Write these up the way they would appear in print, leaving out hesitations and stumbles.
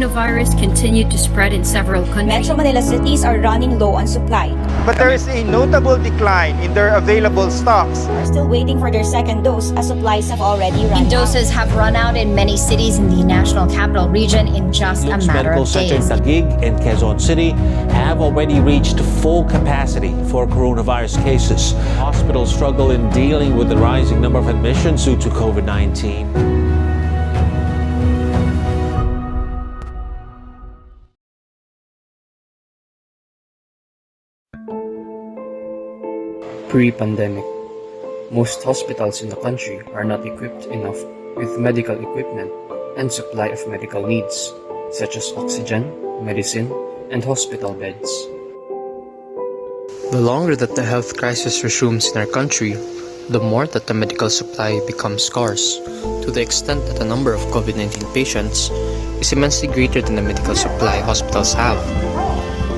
coronavirus continued to spread in several countries. Metro Manila cities are running low on supply. But there is a notable decline in their available stocks. Are still waiting for their second dose as supplies have already run out. Doses have run out in many cities in the National Capital Region in just a matter Medical of Center in days. Taguig and Quezon City have already reached full capacity for coronavirus cases. Hospitals struggle in dealing with the rising number of admissions due to COVID-19. Pre-pandemic, most hospitals in the country are not equipped enough with medical equipment and supply of medical needs, such as oxygen, medicine, and hospital beds. The longer that the health crisis resumes in our country, the more that the medical supply becomes scarce, to the extent that the number of COVID-19 patients is immensely greater than the medical supply hospitals have,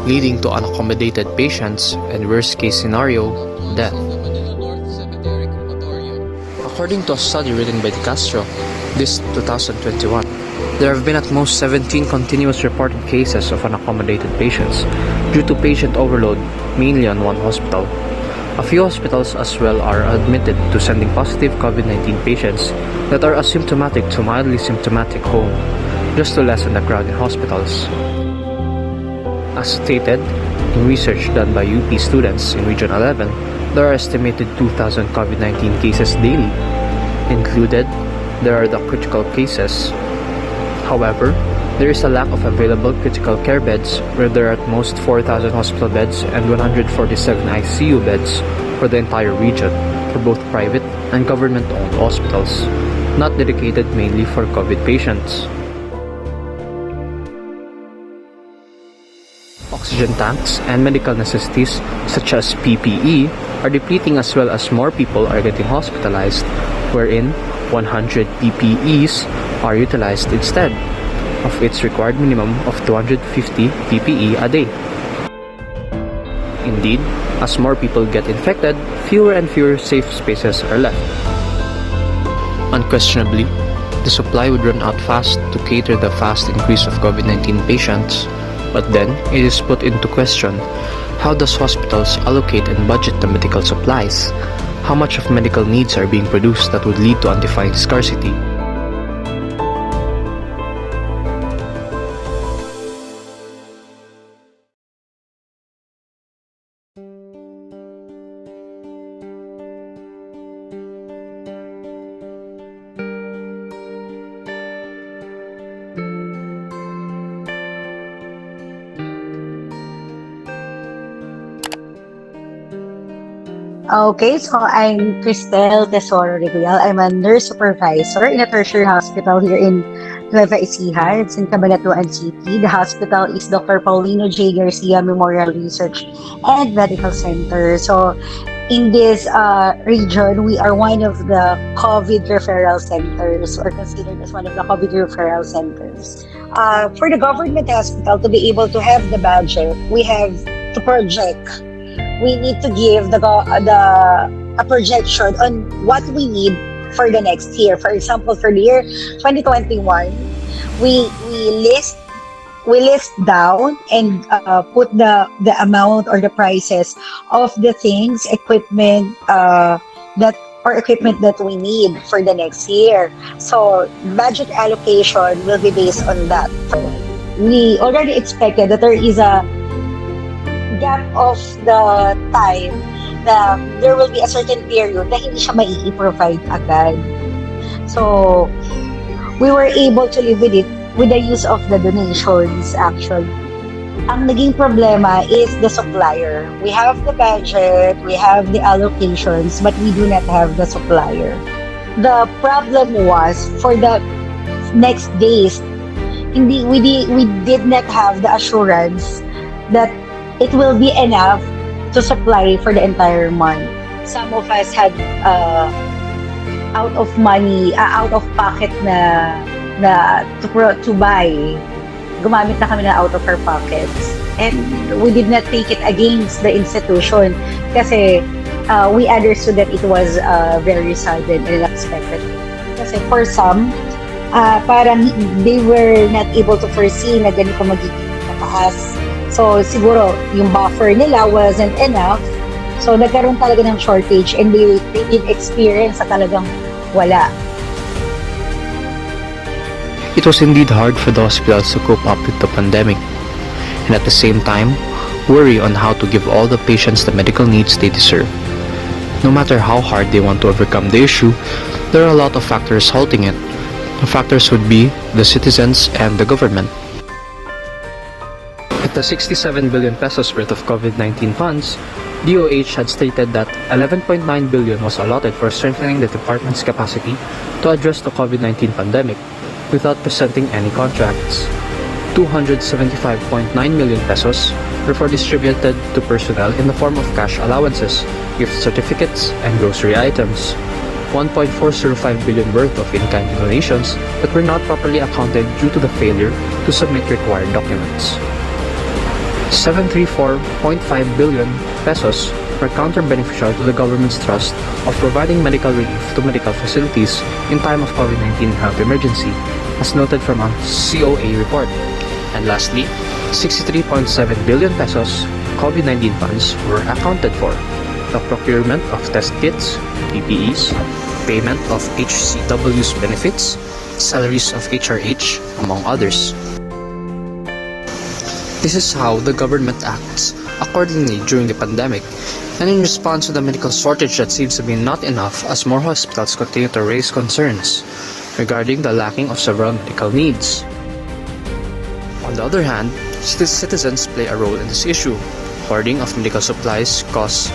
leading to unaccommodated patients and worst-case scenario, death. According to a study written by De Castro, this 2021, there have been at most 17 continuous reported cases of unaccommodated patients due to patient overload, mainly on one hospital. A few hospitals as well are admitted to sending positive COVID-19 patients that are asymptomatic to mildly symptomatic home, just to lessen the crowd in hospitals. As stated, in research done by UP students in Region 11, there are estimated 2,000 COVID-19 cases daily. Included, there are the critical cases. However, there is a lack of available critical care beds, where there are at most 4,000 hospital beds and 147 ICU beds for the entire region, for both private and government-owned hospitals, not dedicated mainly for COVID patients. Oxygen tanks and medical necessities such as PPE are depleting, as well as more people are getting hospitalized, wherein 100 PPEs are utilized instead of its required minimum of 250 PPE a day. Indeed, as more people get infected, fewer and fewer safe spaces are left. Unquestionably, the supply would run out fast to cater the fast increase of COVID-19 patients. But then, it is put into question, how does hospitals allocate and budget the medical supplies? How much of medical needs are being produced that would lead to undefined scarcity? Okay, so I'm Cristel Tesoro Reguial. I'm a nurse supervisor in a tertiary hospital here in Nueva Ecija. It's in Cabanatuan City. The hospital is Dr. Paulino J. Garcia Memorial Research and Medical Center. So in this region, we are one of the COVID referral centers, or considered as one of the COVID referral centers. For the government hospital to be able to have the budget, we have to project. We need to give a projection on what we need for the next year. For example, for the year 2021, we list down and put the amount or the prices of the things, equipment that we need for the next year. So budget allocation will be based on that. We already expected that there is a gap of the time na there will be a certain period na hindi siya mai-provide agad. So, we were able to live with it with the use of the donations actually. Ang naging problema is the supplier. We have the budget, we have the allocations, but we do not have the supplier. The problem was for the next days, we did not have the assurance that it will be enough to supply for the entire month. Some of us had out of pocket na to buy. Gumamit na kami na out of our pockets. And we did not take it against the institution kasi we understood that it was very sudden and unexpected. Kasi for some, parang they were not able to foresee na ganito magiging kataas. So siguro yung buffer nila wasn't enough. So nagkaroon talaga ng shortage and they did experience na talagang wala. It was indeed hard for the hospitals to cope up with the pandemic, and at the same time, worry on how to give all the patients the medical needs they deserve. No matter how hard they want to overcome the issue, there are a lot of factors halting it. The factors would be the citizens and the government. With the 67 billion pesos worth of COVID-19 funds, DOH had stated that 11.9 billion was allotted for strengthening the department's capacity to address the COVID-19 pandemic without presenting any contracts. 275.9 million pesos were distributed to personnel in the form of cash allowances, gift certificates, and grocery items. 1.405 billion worth of in-kind donations that were not properly accounted due to the failure to submit required documents. 734.5 billion pesos were counter-beneficial to the government's trust of providing medical relief to medical facilities in time of COVID-19 health emergency, as noted from a COA report. And lastly, 63.7 billion pesos COVID-19 funds were accounted for. The procurement of test kits, PPEs, payment of HCW's benefits, salaries of HRH, among others. This is how the government acts accordingly during the pandemic, and in response to the medical shortage that seems to be not enough as more hospitals continue to raise concerns regarding the lacking of several medical needs. On the other hand, citizens play a role in this issue. Hoarding of medical supplies causes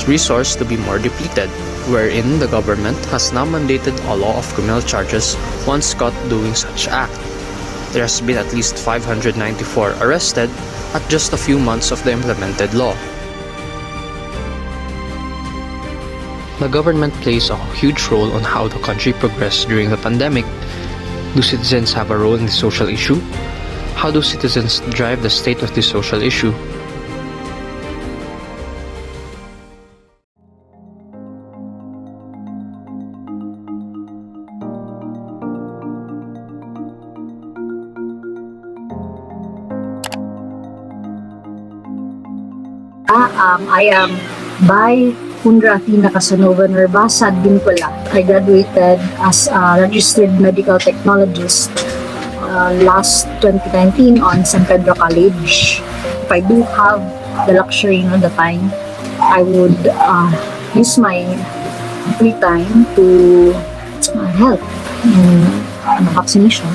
resource to be more depleted, wherein the government has now mandated a law of criminal charges once caught doing such act. There has been at least 594 arrested at just a few months of the implemented law. The government plays a huge role on how the country progressed during the pandemic. Do citizens have a role in the social issue? How do citizens drive the state of this social issue? I am by Kundratina Casanova Nervasa Dinkula. I graduated as a registered medical technologist last 2019 on San Pedro College. If I do have the luxury at the time, I would use my free time to help in vaccination.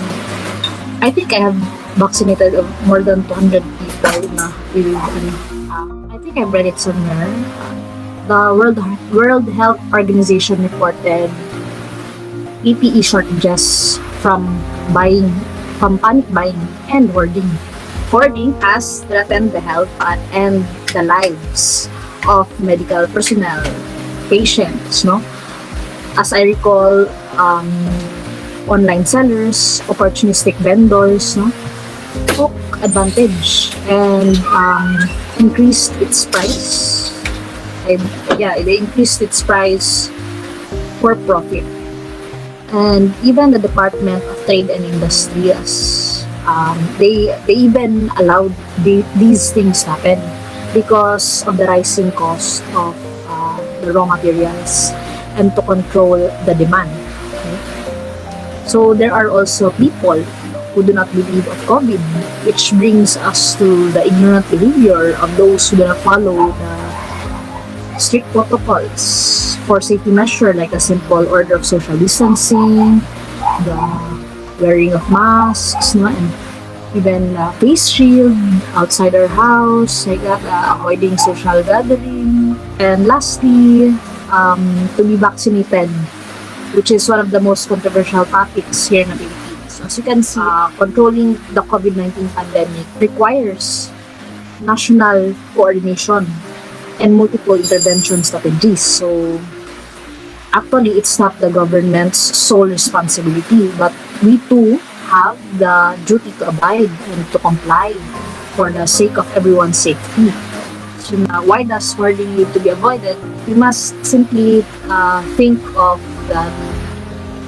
I think I have vaccinated more than 200 people na with I think I read it somewhere. The World Health Organization reported PPE shortages from panic buying and hoarding. Hoarding has threatened the health and the lives of medical personnel, patients, no? As I recall, online sellers, opportunistic vendors, no, took advantage and increased its price. They increased its price for profit. And even the Department of Trade and Industry, they even allowed these things happen because of the rising cost of the raw materials and to control the demand. Okay? So there are also people who do not believe of COVID, which brings us to the ignorant behavior of those who do not follow the strict protocols for safety measure, like a simple order of social distancing, the wearing of masks, no, and even face shield outside our house, like that, avoiding social gathering. And lastly, to be vaccinated, which is one of the most controversial topics here in the Philippines. As you can see, controlling the COVID-19 pandemic requires national coordination and multiple intervention strategies. So, actually, it's not the government's sole responsibility, but we too have the duty to abide and to comply for the sake of everyone's safety. So, why does hoarding need to be avoided? We must simply think of the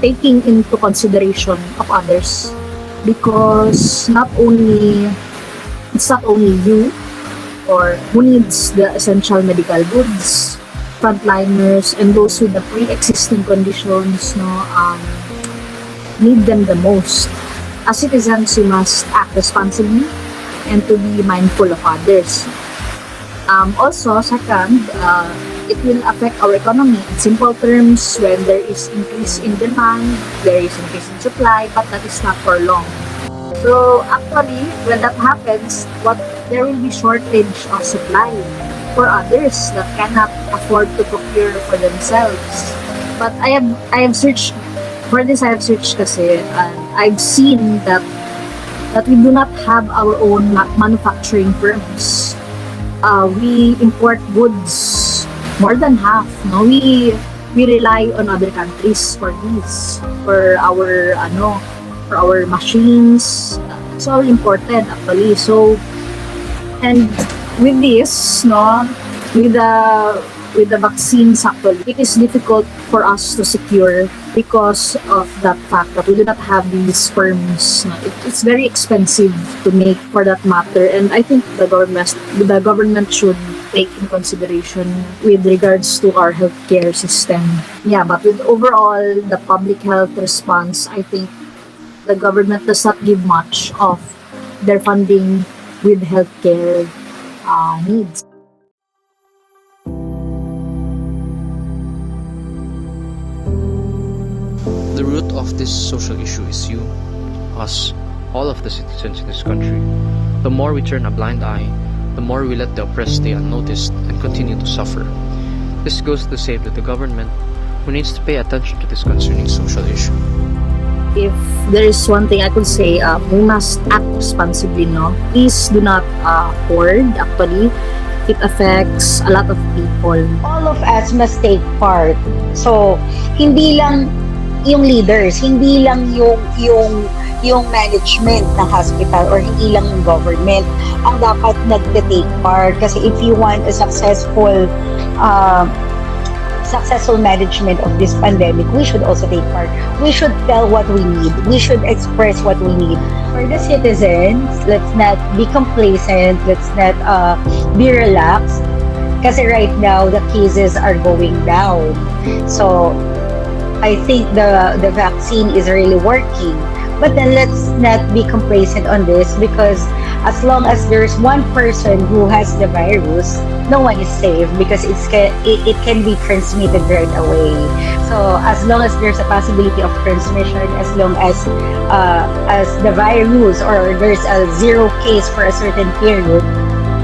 taking into consideration of others, because it's not only you or who needs the essential medical goods, frontliners and those with the pre-existing conditions need them the most. As citizens, we must act responsibly and to be mindful of others. Also, second, it will affect our economy. In simple terms, when there is increase in demand, there is increase in supply, but that is not for long. So actually, when that happens, there will be shortage of supply for others that cannot afford to procure for themselves. But I have searched for this. I have searched kasi, and I've seen that we do not have our own manufacturing firms. We import goods more than half. No, we rely on other countries for these, for our machines. It's all imported actually. So, and with this, with the vaccines actually, it is difficult for us to secure because of that fact that we do not have these firms. It's very expensive to make, for that matter, and I think the government should take in consideration with regards to our healthcare system. Yeah, but with overall the public health response, I think the government does not give much of their funding with healthcare needs. The root of this social issue is you, us, all of the citizens in this country. The more we turn a blind eye, the more we let the oppressed stay unnoticed and continue to suffer. This goes to say that the government, who needs to pay attention to this concerning social issue. If there is one thing I could say, we must act responsibly, no? Please do not hoard. Actually, it affects a lot of people. All of us must take part. So, hindi lang yung leaders, hindi lang yung management ng hospital or hindi lang yung government ang dapat nagte-take part. Kasi if you want a successful management of this pandemic, we should also take part. We should tell what we need. We should express what we need. For the citizens, let's not be complacent. Let's not be relaxed. Kasi right now, the cases are going down. So, I think the vaccine is really working. But then let's not be complacent on this, because as long as there's one person who has the virus, no one is safe, because it can be transmitted right away. So as long as there's a possibility of transmission, as long as the virus or there's a zero case for a certain period,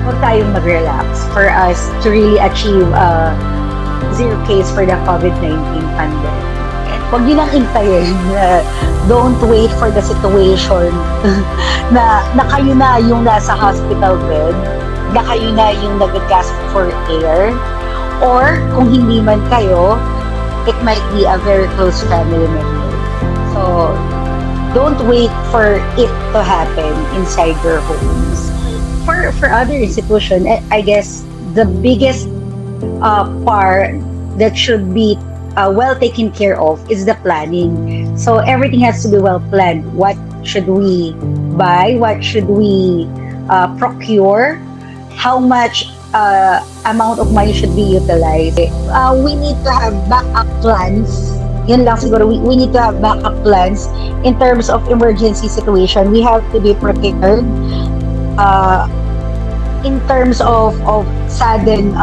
huwag tayong mag-relax for us to really achieve zero case for the COVID-19 pandemic. Huwag nyo lang intayin. Don't wait for the situation na kayo na yung nasa hospital bed, na kayo na yung nag-gasp for air, or kung hindi man kayo, it might be a very close family member. So, don't wait for it to happen inside your homes. For other institutions, I guess the biggest part that should be well taken care of is the planning. So everything has to be well planned. What should we buy? What should we procure? How much amount of money should be utilized? We need to have backup plans. Yun lang siguro, we need to have backup plans in terms of emergency situation. We have to be prepared in terms of sudden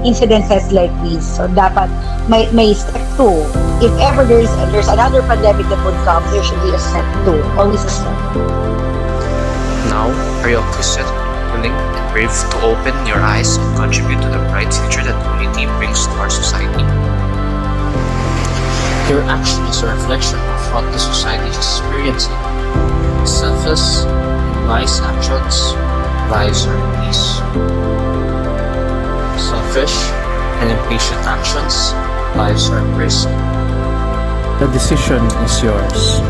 incidences like this. So dapat may step 2. If ever there's another pandemic that would come, there should be a step 2. Always a step 2. Now, are you acquisitive, willing, and brave to open your eyes and contribute to the bright future that unity brings to our society? Your action is a reflection of what the society is experiencing. Selfless and wise actions, lives are peace. Selfish and impatient actions, lives are prison. The decision is yours.